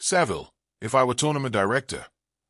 Saville, if I were tournament director,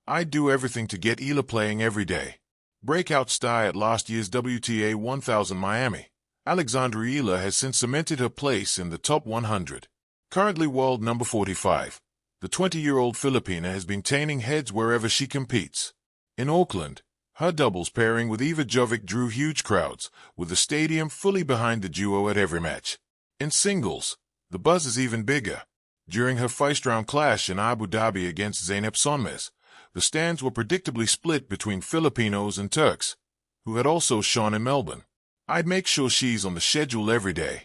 I'd do everything to get Eala playing every day. Breakout star at last year's WTA 1000 Miami, Alex Eala has since cemented her place in the top 100. Currently world number 45, the 20-year-old Filipina has been turning heads wherever she competes. In Auckland, her doubles pairing with Iva Jovic drew huge crowds, with the stadium fully behind the duo at every match. In singles, the buzz is even bigger. During her first-round clash in Abu Dhabi against Zeynep Sonmez, the stands were predictably split between Filipinos and Turks, who had also shone in Melbourne. I'd make sure she's on the schedule every day.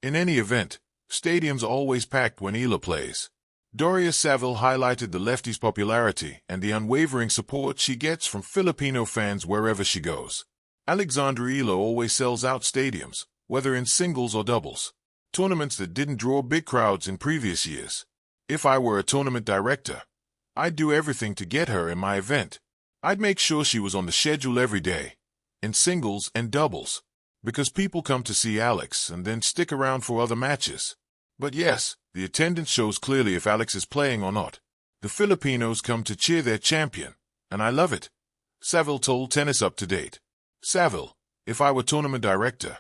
In any event, stadiums are always packed when Eala plays. Doria Saville highlighted the lefty's popularity and the unwavering support she gets from Filipino fans wherever she goes. Alex Eala always sells out stadiums, whether in singles or doubles. Tournaments that didn't draw big crowds in previous years. If I were a tournament director, I'd do everything to get her in my event. I'd make sure she was on the schedule every day, in singles and doubles, because people come to see Alex and then stick around for other matches. But yes, the attendance shows clearly if Alex is playing or not. The Filipinos come to cheer their champion, and I love it. Saville told Tennis Up to Date. Saville, if I were tournament director,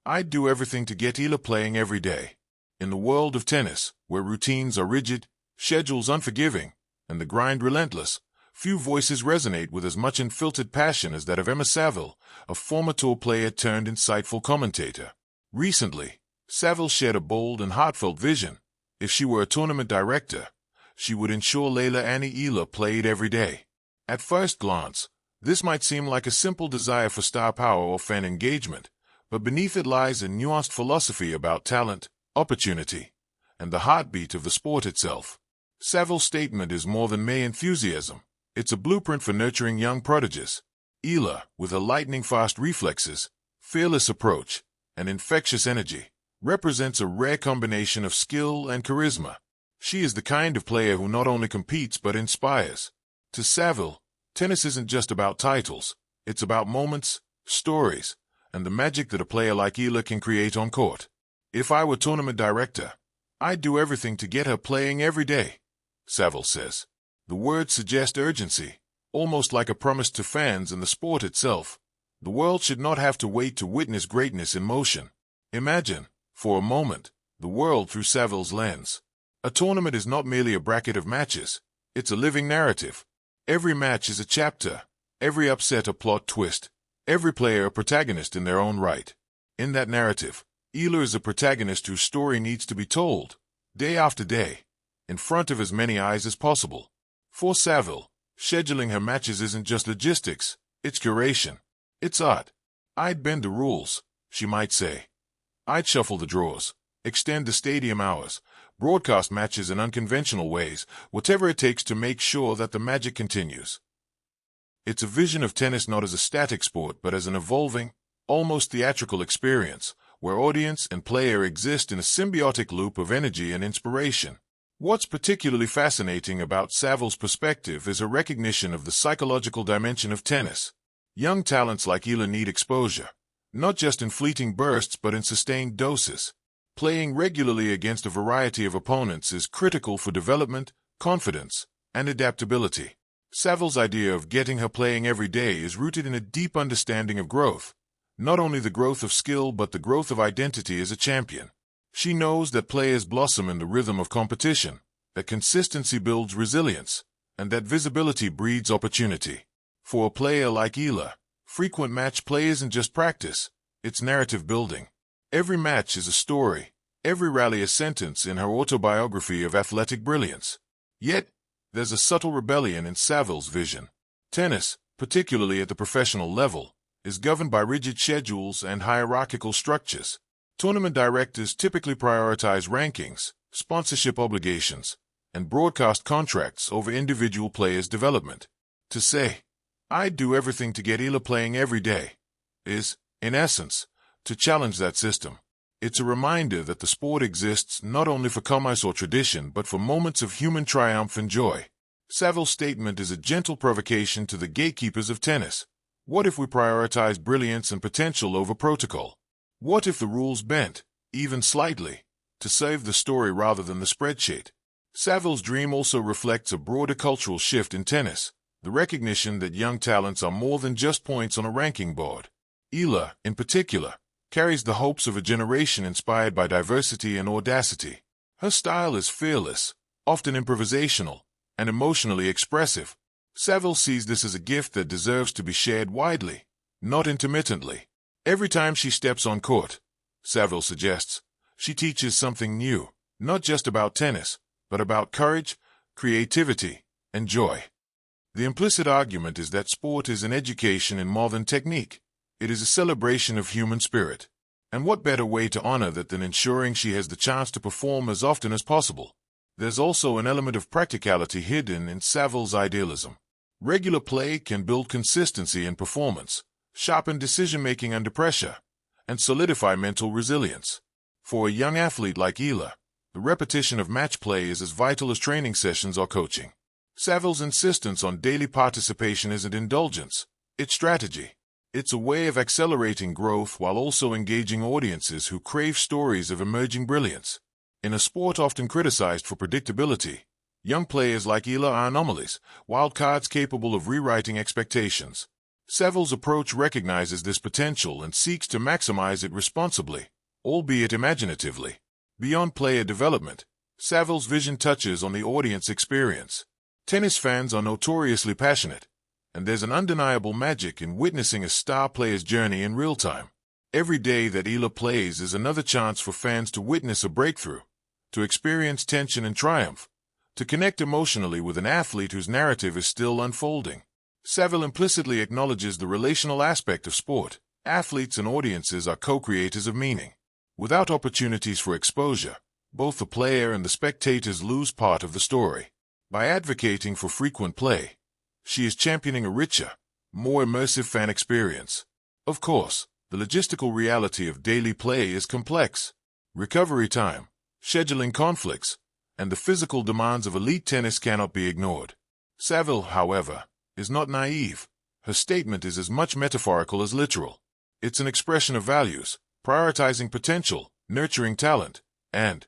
I'd do everything to get Eala playing every day. In the world of tennis, where routines are rigid, schedules unforgiving, and the grind relentless, few voices resonate with as much unfiltered passion as that of Emma Saville, a former tour player turned insightful commentator. Recently, Saville shared a bold and heartfelt vision. If she were a tournament director, she would ensure Leila Annie Eala played every day. At first glance, this might seem like a simple desire for star power or fan engagement, but beneath it lies a nuanced philosophy about talent, opportunity, and the heartbeat of the sport itself. Saville's statement is more than mere enthusiasm. It's a blueprint for nurturing young prodigies. Eala, with her lightning-fast reflexes, fearless approach, and infectious energy, represents a rare combination of skill and charisma. She is the kind of player who not only competes but inspires. To Saville, tennis isn't just about titles. It's about moments, stories, and the magic that a player like Eala can create on court. If I were tournament director, I'd do everything to get her playing every day, Saville says. The words suggest urgency, almost like a promise to fans and the sport itself. The world should not have to wait to witness greatness in motion. Imagine, for a moment, the world through Saville's lens. A tournament is not merely a bracket of matches, it's a living narrative. Every match is a chapter, every upset a plot twist, every player a protagonist in their own right. In that narrative, Eala is a protagonist whose story needs to be told, day after day, in front of as many eyes as possible. For Saville, scheduling her matches isn't just logistics, it's curation. It's art. I'd bend the rules, she might say. I'd shuffle the draws, extend the stadium hours, broadcast matches in unconventional ways, whatever it takes to make sure that the magic continues. It's a vision of tennis not as a static sport but as an evolving, almost theatrical experience, where audience and player exist in a symbiotic loop of energy and inspiration. What's particularly fascinating about Saville's perspective is her recognition of the psychological dimension of tennis. Young talents like Eala need exposure, not just in fleeting bursts but in sustained doses. Playing regularly against a variety of opponents is critical for development, confidence, and adaptability. Saville's idea of getting her playing every day is rooted in a deep understanding of growth. Not only the growth of skill but the growth of identity as a champion. She knows that players blossom in the rhythm of competition, that consistency builds resilience, and that visibility breeds opportunity. For a player like Eala, frequent match play isn't just practice, it's narrative building. Every match is a story, every rally a sentence in her autobiography of athletic brilliance. Yet, there's a subtle rebellion in Saville's vision. Tennis, particularly at the professional level, is governed by rigid schedules and hierarchical structures. Tournament directors typically prioritize rankings, sponsorship obligations, and broadcast contracts over individual players' development. To say, I'd do everything to get Eala playing every day, is, in essence, to challenge that system. It's a reminder that the sport exists not only for commerce or tradition but for moments of human triumph and joy. Saville's statement is a gentle provocation to the gatekeepers of tennis. What if we prioritize brilliance and potential over protocol? What if the rules bent, even slightly, to save the story rather than the spreadsheet? Saville's dream also reflects a broader cultural shift in tennis, the recognition that young talents are more than just points on a ranking board. Eala, in particular, carries the hopes of a generation inspired by diversity and audacity. Her style is fearless, often improvisational, and emotionally expressive. Saville sees this as a gift that deserves to be shared widely, not intermittently. Every time she steps on court, Saville suggests, she teaches something new, not just about tennis, but about courage, creativity, and joy. The implicit argument is that sport is an education in more than technique. It is a celebration of human spirit. And what better way to honor that than ensuring she has the chance to perform as often as possible? There's also an element of practicality hidden in Saville's idealism. Regular play can build consistency in performance, sharpen decision-making under pressure, and solidify mental resilience. For a young athlete like Eala, the repetition of match play is as vital as training sessions or coaching. Saville's insistence on daily participation isn't indulgence, it's strategy. It's a way of accelerating growth while also engaging audiences who crave stories of emerging brilliance. In a sport often criticized for predictability, young players like Eala are anomalies, wildcards capable of rewriting expectations. Saville's approach recognizes this potential and seeks to maximize it responsibly, albeit imaginatively. Beyond player development, Saville's vision touches on the audience experience. Tennis fans are notoriously passionate, and there's an undeniable magic in witnessing a star player's journey in real time. Every day that Eala plays is another chance for fans to witness a breakthrough, to experience tension and triumph, to connect emotionally with an athlete whose narrative is still unfolding. Saville implicitly acknowledges the relational aspect of sport. Athletes and audiences are co-creators of meaning. Without opportunities for exposure, both the player and the spectators lose part of the story. By advocating for frequent play, she is championing a richer, more immersive fan experience. Of course, the logistical reality of daily play is complex. Recovery time, scheduling conflicts, and the physical demands of elite tennis cannot be ignored. Saville, however, is not naive. Her statement is as much metaphorical as literal. It's an expression of values, prioritizing potential, nurturing talent, and,